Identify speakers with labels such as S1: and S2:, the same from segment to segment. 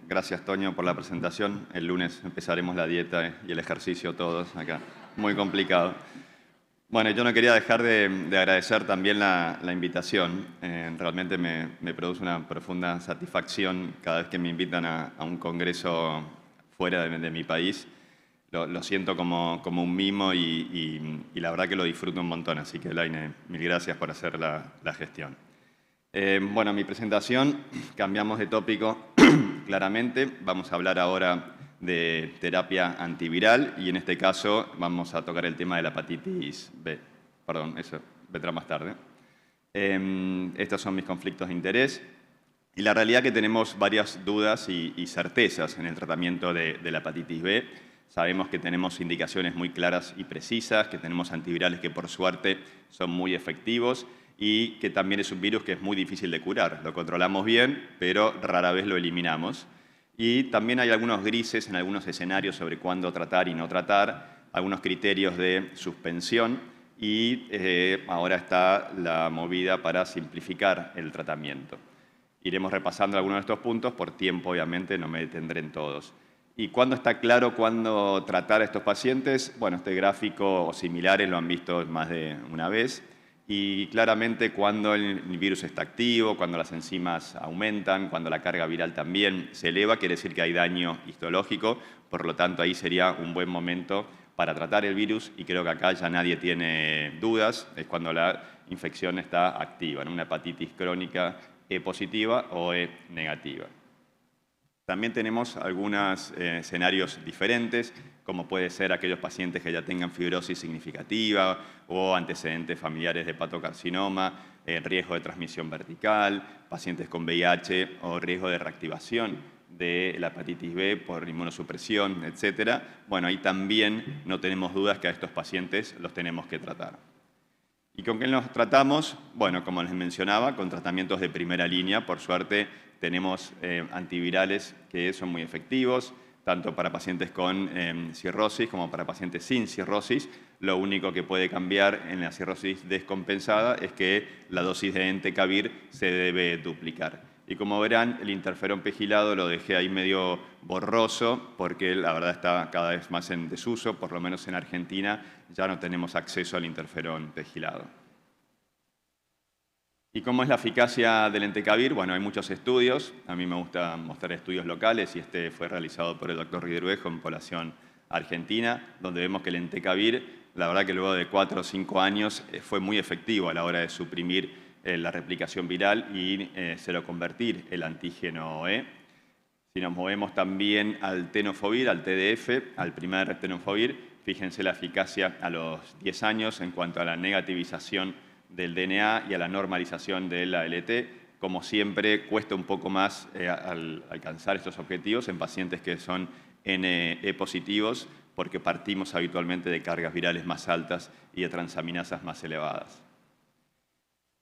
S1: Gracias, Toño, por la presentación. El lunes empezaremos la dieta y el ejercicio todos acá. Muy complicado. Bueno, yo no quería dejar de agradecer también la invitación. Realmente me produce una profunda satisfacción cada vez que me invitan a un congreso fuera de mi país. Lo siento como un mimo y la verdad que lo disfruto un montón. Así que, Elaine, mil gracias por hacer la gestión. Bueno, mi presentación, cambiamos de tópico claramente. Vamos a hablar ahora de terapia antiviral y en este caso vamos a tocar el tema de la hepatitis B. Perdón, eso vendrá más tarde. Estos son mis conflictos de interés y la realidad es que tenemos varias dudas y certezas en el tratamiento de la hepatitis B. Sabemos que tenemos indicaciones muy claras y precisas, que tenemos antivirales que por suerte son muy efectivos y que también es un virus que es muy difícil de curar. Lo controlamos bien, pero rara vez lo eliminamos. Y también hay algunos grises en algunos escenarios sobre cuándo tratar y no tratar, algunos criterios de suspensión y ahora está la movida para simplificar el tratamiento. Iremos repasando algunos de estos puntos, por tiempo obviamente no me detendré en todos. ¿Y cuándo está claro cuándo tratar a estos pacientes? Bueno, este gráfico o similares lo han visto más de una vez. Y claramente cuando el virus está activo, cuando las enzimas aumentan, cuando la carga viral también se eleva, quiere decir que hay daño histológico, por lo tanto ahí sería un buen momento para tratar el virus y creo que acá ya nadie tiene dudas, es cuando la infección está activa, ¿no? Una hepatitis crónica E positiva o E negativa. También tenemos algunos escenarios diferentes, como puede ser aquellos pacientes que ya tengan fibrosis significativa o antecedentes familiares de hepatocarcinoma, riesgo de transmisión vertical, pacientes con VIH o riesgo de reactivación de la hepatitis B por inmunosupresión, etc. Bueno, ahí también no tenemos dudas que a estos pacientes los tenemos que tratar. ¿Y con qué los tratamos? Bueno, como les mencionaba, con tratamientos de primera línea. Por suerte tenemos antivirales que son muy efectivos, tanto para pacientes con cirrosis como para pacientes sin cirrosis. Lo único que puede cambiar en la cirrosis descompensada es que la dosis de entecavir se debe duplicar. Y como verán, el interferón pegilado lo dejé ahí medio borroso porque la verdad está cada vez más en desuso, por lo menos en Argentina ya no tenemos acceso al interferón pegilado. ¿Y cómo es la eficacia del entecavir? Bueno, hay muchos estudios. A mí me gusta mostrar estudios locales y este fue realizado por el doctor Ridruejo en población argentina, donde vemos que el entecavir, la verdad que luego de 4 o 5 años, fue muy efectivo a la hora de suprimir la replicación viral y seroconvertir el antígeno E. Si nos movemos también al tenofovir, al TDF, al primer tenofovir, fíjense la eficacia a los 10 años en cuanto a la negativización del DNA y a la normalización de la ALT. Como siempre, cuesta un poco más al alcanzar estos objetivos en pacientes que son NE positivos porque partimos habitualmente de cargas virales más altas y de transaminasas más elevadas.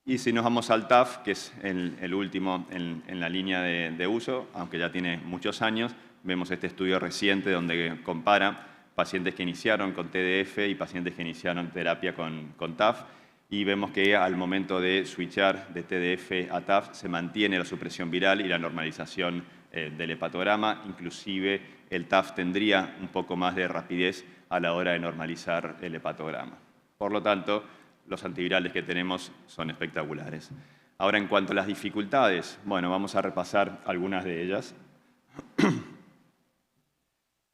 S1: Y si nos vamos al TAF, que es el último en la línea de uso, aunque ya tiene muchos años, vemos este estudio reciente donde compara pacientes que iniciaron con TDF y pacientes que iniciaron terapia con TAF, y vemos que al momento de switchar de TDF a TAF se mantiene la supresión viral y la normalización del hepatograma. Inclusive el TAF tendría un poco más de rapidez a la hora de normalizar el hepatograma. Por lo tanto, los antivirales que tenemos son espectaculares. Ahora, en cuanto a las dificultades, bueno, vamos a repasar algunas de ellas.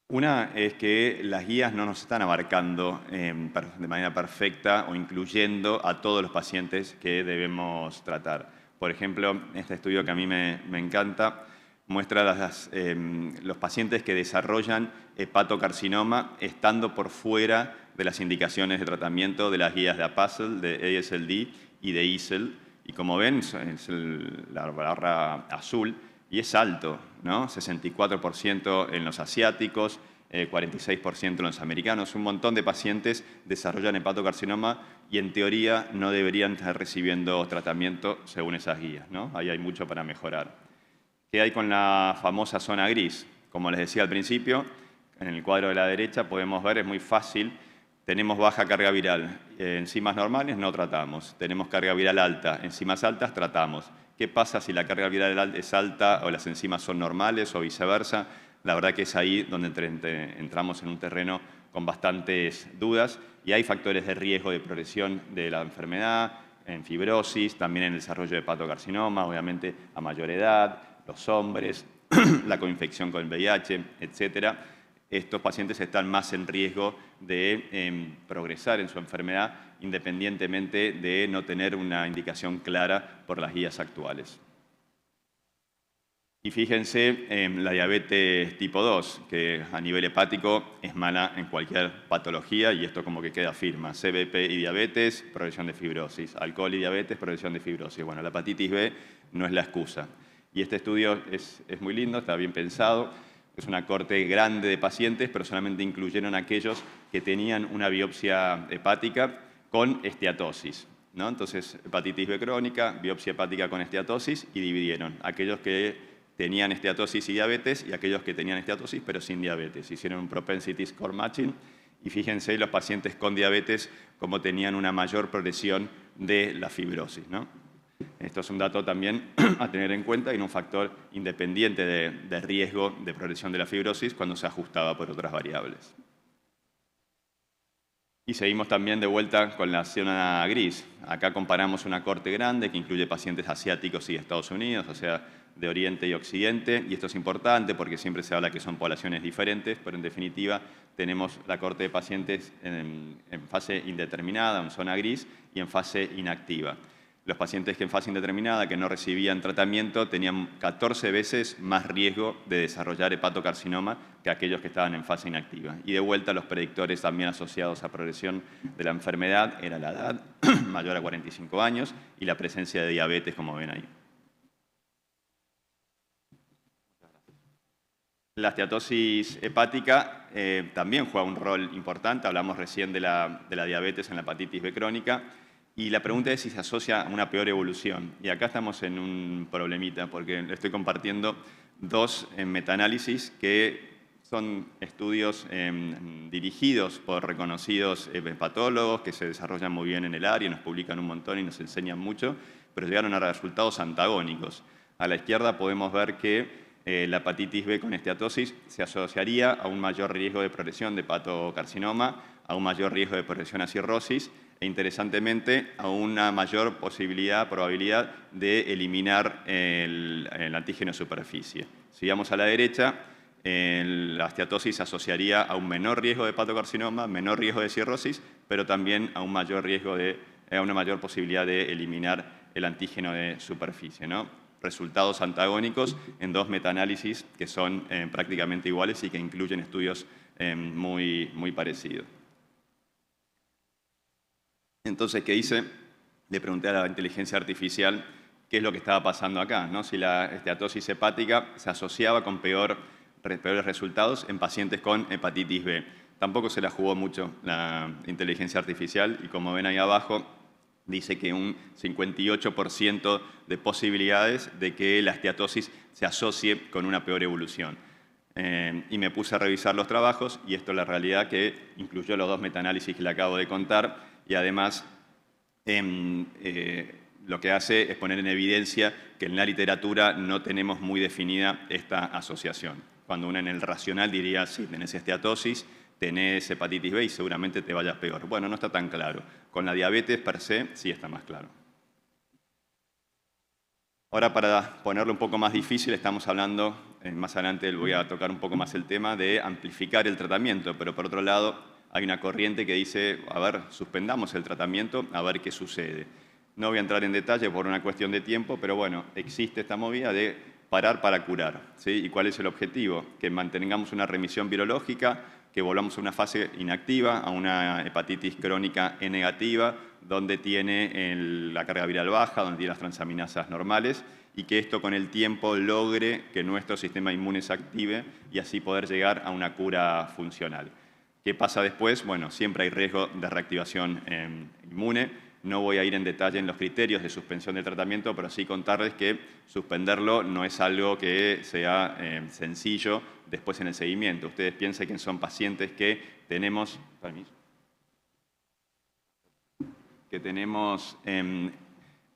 S1: Una es que las guías no nos están abarcando de manera perfecta o incluyendo a todos los pacientes que debemos tratar. Por ejemplo, este estudio que a mí me encanta muestra los pacientes que desarrollan hepatocarcinoma estando por fuera de las indicaciones de tratamiento de las guías de APASL, de ASLD y de ISL. Y como ven, es la barra azul y es alto, ¿no? 64% en los asiáticos, 46% en los americanos. Un montón de pacientes desarrollan hepatocarcinoma y en teoría no deberían estar recibiendo tratamiento según esas guías, ¿no? Ahí hay mucho para mejorar. ¿Qué hay con la famosa zona gris? Como les decía al principio, en el cuadro de la derecha podemos ver, es muy fácil, tenemos baja carga viral. Enzimas normales no tratamos. Tenemos carga viral alta. Enzimas altas tratamos. ¿Qué pasa si la carga viral es alta o las enzimas son normales o viceversa? La verdad que es ahí donde entramos en un terreno con bastantes dudas y hay factores de riesgo de progresión de la enfermedad, en fibrosis, también en el desarrollo de hepatocarcinoma, obviamente a mayor edad, los hombres, la coinfección con el VIH, etc. Estos pacientes están más en riesgo de progresar en su enfermedad independientemente de no tener una indicación clara por las guías actuales. Y fíjense en la diabetes tipo 2, que a nivel hepático es mala en cualquier patología y esto como que queda firma. CBP y diabetes, progresión de fibrosis. Alcohol y diabetes, progresión de fibrosis. Bueno, la hepatitis B no es la excusa. Y este estudio es muy lindo, está bien pensado. Es una corte grande de pacientes, pero solamente incluyeron aquellos que tenían una biopsia hepática con esteatosis, ¿no? Entonces, hepatitis B crónica, biopsia hepática con esteatosis y dividieron aquellos que tenían esteatosis y diabetes y aquellos que tenían esteatosis pero sin diabetes. Hicieron un propensity score matching y fíjense los pacientes con diabetes cómo tenían una mayor progresión de la fibrosis, ¿no? Esto es un dato también a tener en cuenta y un factor independiente de riesgo de progresión de la fibrosis cuando se ajustaba por otras variables. Y seguimos también de vuelta con la zona gris. Acá comparamos una corte grande que incluye pacientes asiáticos y de Estados Unidos, o sea, de Oriente y Occidente. Y esto es importante porque siempre se habla que son poblaciones diferentes, pero en definitiva tenemos la corte de pacientes en fase indeterminada, en zona gris, y en fase inactiva. Los pacientes que en fase indeterminada, que no recibían tratamiento, tenían 14 veces más riesgo de desarrollar hepatocarcinoma que aquellos que estaban en fase inactiva. Y de vuelta, los predictores también asociados a progresión de la enfermedad era la edad, mayor a 45 años, y la presencia de diabetes, como ven ahí. La esteatosis hepática también juega un rol importante. Hablamos recién de la diabetes en la hepatitis B crónica. Y la pregunta es si se asocia a una peor evolución. Y acá estamos en un problemita, porque estoy compartiendo dos metaanálisis que son estudios dirigidos por reconocidos hepatólogos que se desarrollan muy bien en el área, nos publican un montón y nos enseñan mucho, pero llegaron a resultados antagónicos. A la izquierda podemos ver que la hepatitis B con esteatosis se asociaría a un mayor riesgo de progresión de hepatocarcinoma, a un mayor riesgo de progresión a cirrosis, e interesantemente a una mayor probabilidad de eliminar el antígeno de superficie. Si vamos a la derecha, la esteatosis asociaría a un menor riesgo de hepatocarcinoma, menor riesgo de cirrosis, pero también a un mayor riesgo a una mayor posibilidad de eliminar el antígeno de superficie, ¿no? Resultados antagónicos en dos metaanálisis que son prácticamente iguales y que incluyen estudios muy parecidos. Entonces, ¿qué hice? Le pregunté a la inteligencia artificial qué es lo que estaba pasando acá, ¿no? Si la esteatosis hepática se asociaba con peores resultados en pacientes con hepatitis B. Tampoco se la jugó mucho la inteligencia artificial y como ven ahí abajo, dice que un 58% de posibilidades de que la esteatosis se asocie con una peor evolución. Y me puse a revisar los trabajos y esto es la realidad que incluyó los dos metaanálisis que le acabo de contar y además lo que hace es poner en evidencia que en la literatura no tenemos muy definida esta asociación. Cuando uno en el racional diría, sí, tenés esteatosis, tenés hepatitis B y seguramente te vayas peor. Bueno, no está tan claro. Con la diabetes per se sí está más claro. Ahora, para ponerlo un poco más difícil, estamos hablando, más adelante voy a tocar un poco más el tema de amplificar el tratamiento, pero por otro lado hay una corriente que dice, a ver, suspendamos el tratamiento, a ver qué sucede. No voy a entrar en detalle por una cuestión de tiempo, pero bueno, existe esta movida de parar para curar, ¿sí? ¿Y cuál es el objetivo? Que mantengamos una remisión virológica, que volvamos a una fase inactiva, a una hepatitis crónica E negativa, donde tiene la carga viral baja, donde tiene las transaminasas normales, y que esto con el tiempo logre que nuestro sistema inmune se active y así poder llegar a una cura funcional. ¿Qué pasa después? Bueno, siempre hay riesgo de reactivación inmune. No voy a ir en detalle en los criterios de suspensión del tratamiento, pero sí contarles que suspenderlo no es algo que sea sencillo después en el seguimiento. Ustedes piensen que son pacientes que tenemos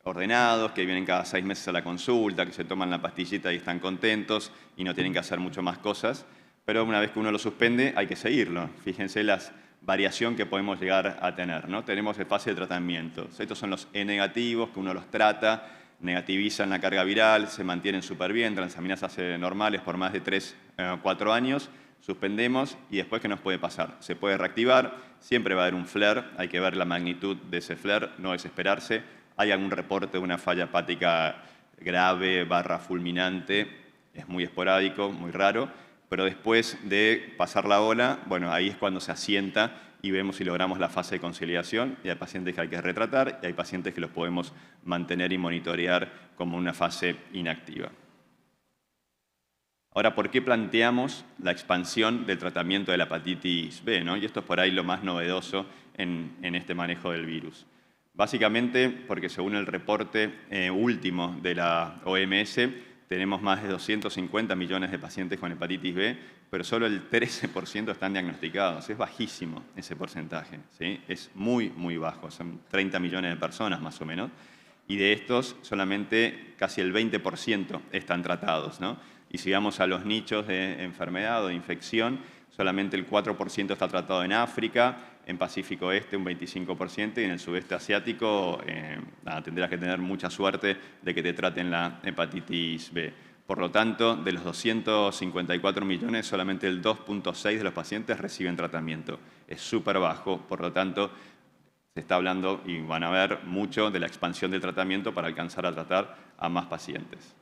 S1: ordenados, que vienen cada 6 meses a la consulta, que se toman la pastillita y están contentos y no tienen que hacer mucho más cosas. Pero una vez que uno lo suspende, hay que seguirlo. Fíjense la variación que podemos llegar a tener, ¿no? Tenemos el fase de tratamiento. Estos son los E negativos, que uno los trata, negativizan la carga viral, se mantienen súper bien, transaminasas normales por más de 3 o 4 años, suspendemos y después, ¿qué nos puede pasar? Se puede reactivar, siempre va a haber un flare, hay que ver la magnitud de ese flare, no desesperarse. Hay algún reporte de una falla hepática grave / fulminante, es muy esporádico, muy raro, pero después de pasar la ola, bueno, ahí es cuando se asienta y vemos si logramos la fase de conciliación, y hay pacientes que hay que retratar y hay pacientes que los podemos mantener y monitorear como una fase inactiva. Ahora, ¿por qué planteamos la expansión del tratamiento de la hepatitis B, ¿no? Y esto es por ahí lo más novedoso en este manejo del virus. Básicamente porque según el reporte último de la OMS, tenemos más de 250 millones de pacientes con hepatitis B, pero solo el 13% están diagnosticados. Es bajísimo ese porcentaje, ¿sí? Es muy, muy bajo. Son 30 millones de personas más o menos. Y de estos, solamente casi el 20% están tratados, ¿no? Y si vamos a los nichos de enfermedad o de infección, solamente el 4% está tratado en África, en Pacífico Este un 25% y en el sudeste asiático tendrás que tener mucha suerte de que te traten la hepatitis B. Por lo tanto, de los 254 millones, solamente el 2.6 de los pacientes reciben tratamiento. Es súper bajo, por lo tanto, se está hablando y van a ver mucho de la expansión del tratamiento para alcanzar a tratar a más pacientes.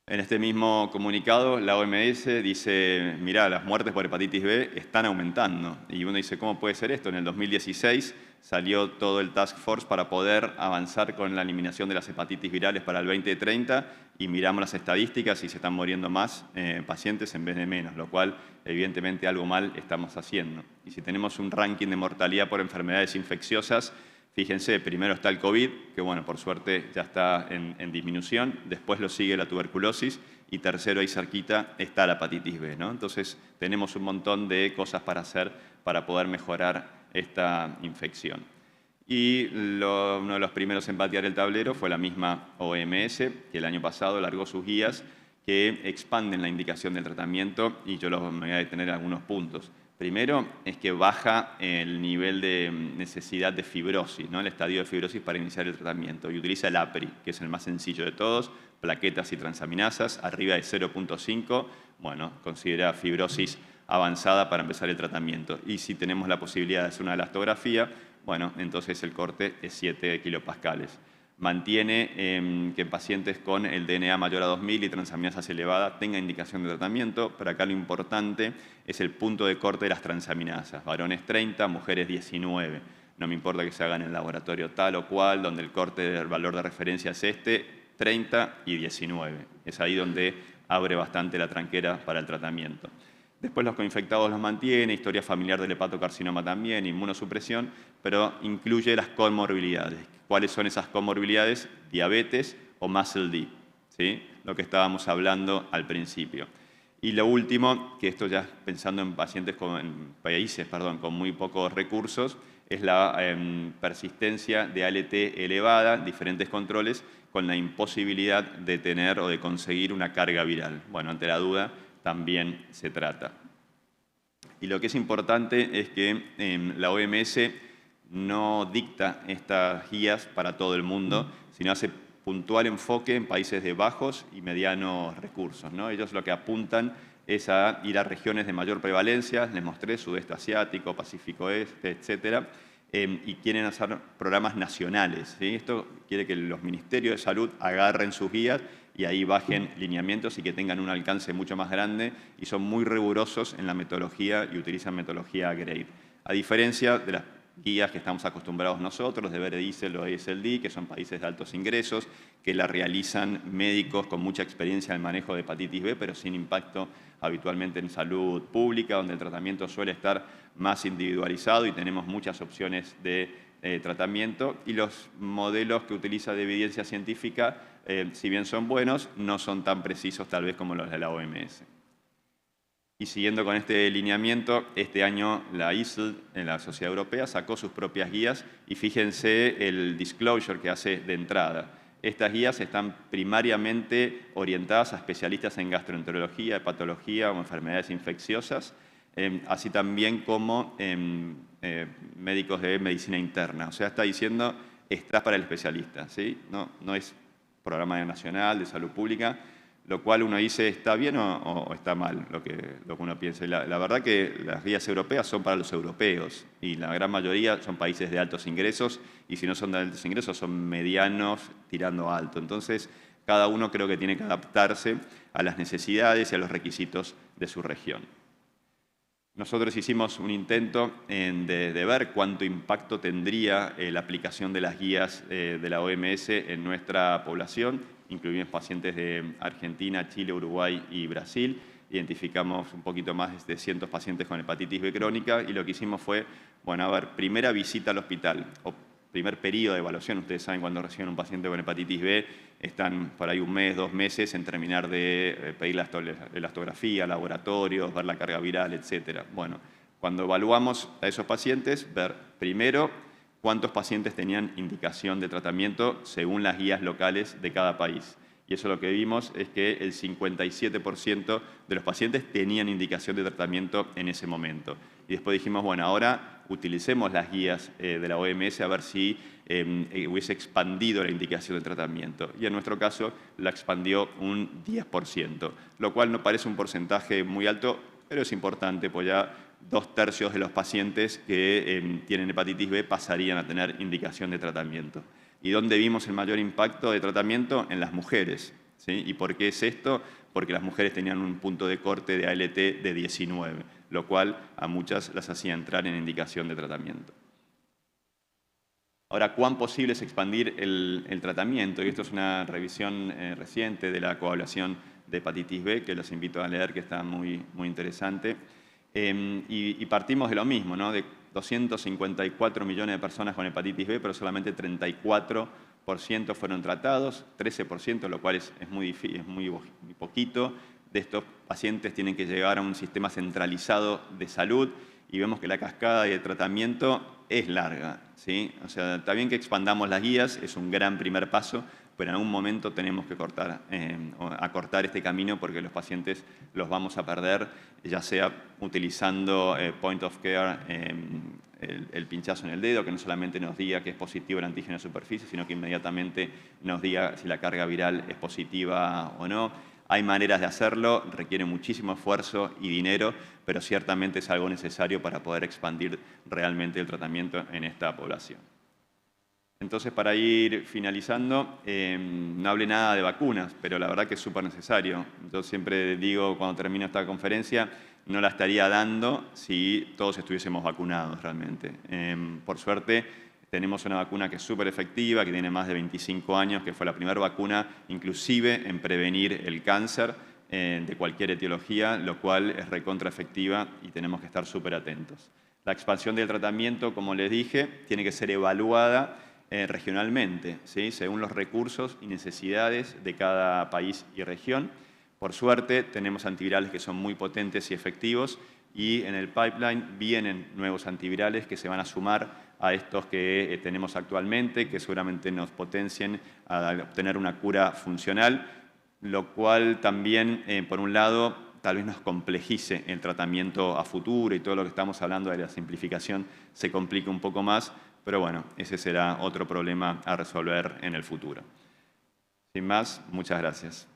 S1: En este mismo comunicado, la OMS dice, mirá, las muertes por hepatitis B están aumentando. Y uno dice, ¿cómo puede ser esto? En el 2016 salió todo el Task Force para poder avanzar con la eliminación de las hepatitis virales para el 2030 y miramos las estadísticas y se están muriendo más pacientes en vez de menos, lo cual evidentemente algo mal estamos haciendo. Y si tenemos un ranking de mortalidad por enfermedades infecciosas, fíjense, primero está el COVID, que bueno, por suerte ya está en disminución, después lo sigue la tuberculosis y tercero ahí cerquita está la hepatitis B, ¿no? Entonces tenemos un montón de cosas para hacer para poder mejorar esta infección. Y uno de los primeros en patear el tablero fue la misma OMS, que el año pasado largó sus guías que expanden la indicación del tratamiento y yo me voy a detener en algunos puntos. Primero es que baja el nivel de necesidad de fibrosis, ¿no? El estadio de fibrosis para iniciar el tratamiento y utiliza el APRI, que es el más sencillo de todos, plaquetas y transaminasas, arriba de 0.5, bueno, considera fibrosis avanzada para empezar el tratamiento. Y si tenemos la posibilidad de hacer una elastografía, bueno, entonces el corte es 7 kilopascales. Mantiene que en pacientes con el DNA mayor a 2000 y transaminasas elevada tenga indicación de tratamiento, pero acá lo importante es el punto de corte de las transaminasas. Varones 30, mujeres 19. No me importa que se haga en el laboratorio tal o cual, donde el corte del valor de referencia es 30 y 19. Es ahí donde abre bastante la tranquera para el tratamiento. Después los coinfectados los mantiene, historia familiar del hepatocarcinoma también, inmunosupresión, pero incluye las comorbilidades. ¿Cuáles son esas comorbilidades? Diabetes o muscle D, ¿sí? Lo que estábamos hablando al principio. Y lo último, que esto ya pensando en pacientes en países con muy pocos recursos, es la persistencia de ALT elevada, diferentes controles, con la imposibilidad de tener o de conseguir una carga viral. Bueno, ante la duda también se trata. Y lo que es importante es que la OMS no dicta estas guías para todo el mundo, sino hace puntual enfoque en países de bajos y medianos recursos, ¿no? Ellos lo que apuntan es a ir a regiones de mayor prevalencia, les mostré, sudeste asiático, Pacífico Este, etcétera, y quieren hacer programas nacionales, ¿sí? Esto quiere que los ministerios de salud agarren sus guías y ahí bajen lineamientos y que tengan un alcance mucho más grande y son muy rigurosos en la metodología y utilizan metodología GRADE. A diferencia de las guías que estamos acostumbrados nosotros, de VERDICEL o ESLD, que son países de altos ingresos, que la realizan médicos con mucha experiencia en el manejo de hepatitis B, pero sin impacto habitualmente en salud pública, donde el tratamiento suele estar más individualizado y tenemos muchas opciones de tratamiento. Y los modelos que utiliza de evidencia científica, si bien son buenos, no son tan precisos tal vez como los de la OMS. Y siguiendo con este lineamiento, este año la ISL, en la Sociedad Europea, sacó sus propias guías y fíjense el disclosure que hace de entrada. Estas guías están primariamente orientadas a especialistas en gastroenterología, hepatología o enfermedades infecciosas, así también como médicos de medicina interna. O sea, está diciendo, está para el especialista, ¿sí? No es programa nacional de salud pública, lo cual uno dice, ¿está bien o está mal lo que uno piensa? La verdad que las guías europeas son para los europeos y la gran mayoría son países de altos ingresos y si no son de altos ingresos son medianos tirando alto. Entonces, cada uno creo que tiene que adaptarse a las necesidades y a los requisitos de su región. Nosotros hicimos un intento de ver cuánto impacto tendría la aplicación de las guías de la OMS en nuestra población. Incluimos pacientes de Argentina, Chile, Uruguay y Brasil. Identificamos un poquito más de 100 pacientes con hepatitis B crónica y lo que hicimos fue, bueno, a ver, primera visita al hospital o primer periodo de evaluación. Ustedes saben cuando reciben un paciente con hepatitis B, están por ahí 1 mes, 2 meses en terminar de pedir la elastografía, laboratorios, ver la carga viral, etc. Bueno, cuando evaluamos a esos pacientes, ver primero cuántos pacientes tenían indicación de tratamiento según las guías locales de cada país. Y eso lo que vimos es que el 57% de los pacientes tenían indicación de tratamiento en ese momento. Y después dijimos, bueno, ahora utilicemos las guías de la OMS a ver si hubiese expandido la indicación de tratamiento. Y en nuestro caso la expandió un 10%, lo cual no parece un porcentaje muy alto, pero es importante, pues ya 2/3 de los pacientes que tienen hepatitis B pasarían a tener indicación de tratamiento. ¿Y dónde vimos el mayor impacto de tratamiento? En las mujeres, ¿sí? ¿Y por qué es esto? Porque las mujeres tenían un punto de corte de ALT de 19, lo cual a muchas las hacía entrar en indicación de tratamiento. Ahora, ¿cuán posible es expandir el tratamiento? Y esto es una revisión reciente de la coagulación de hepatitis B, que los invito a leer, que está muy interesante. Y partimos de lo mismo, ¿no? De 254 millones de personas con hepatitis B, pero solamente 34% fueron tratados, 13%, lo cual es muy poquito. De estos pacientes tienen que llegar a un sistema centralizado de salud y vemos que la cascada de tratamiento es larga, ¿sí? O sea, está bien que expandamos las guías, es un gran primer paso, pero en algún momento tenemos que acortar este camino porque los pacientes los vamos a perder, ya sea utilizando point of care, el pinchazo en el dedo, que no solamente nos diga que es positivo el antígeno de superficie, sino que inmediatamente nos diga si la carga viral es positiva o no. Hay maneras de hacerlo, requiere muchísimo esfuerzo y dinero, pero ciertamente es algo necesario para poder expandir realmente el tratamiento en esta población. Entonces, para ir finalizando, no hablé nada de vacunas, pero la verdad que es súper necesario. Yo siempre digo, cuando termino esta conferencia, no la estaría dando si todos estuviésemos vacunados realmente. Por suerte, tenemos una vacuna que es súper efectiva, que tiene más de 25 años, que fue la primera vacuna inclusive en prevenir el cáncer de cualquier etiología, lo cual es recontra efectiva y tenemos que estar súper atentos. La expansión del tratamiento, como les dije, tiene que ser evaluada regionalmente, ¿sí? Según los recursos y necesidades de cada país y región. Por suerte, tenemos antivirales que son muy potentes y efectivos y en el pipeline vienen nuevos antivirales que se van a sumar a estos que tenemos actualmente, que seguramente nos potencien a obtener una cura funcional, lo cual también, por un lado, tal vez nos complejice el tratamiento a futuro y todo lo que estamos hablando de la simplificación se complica un poco más, pero bueno, ese será otro problema a resolver en el futuro. Sin más, muchas gracias.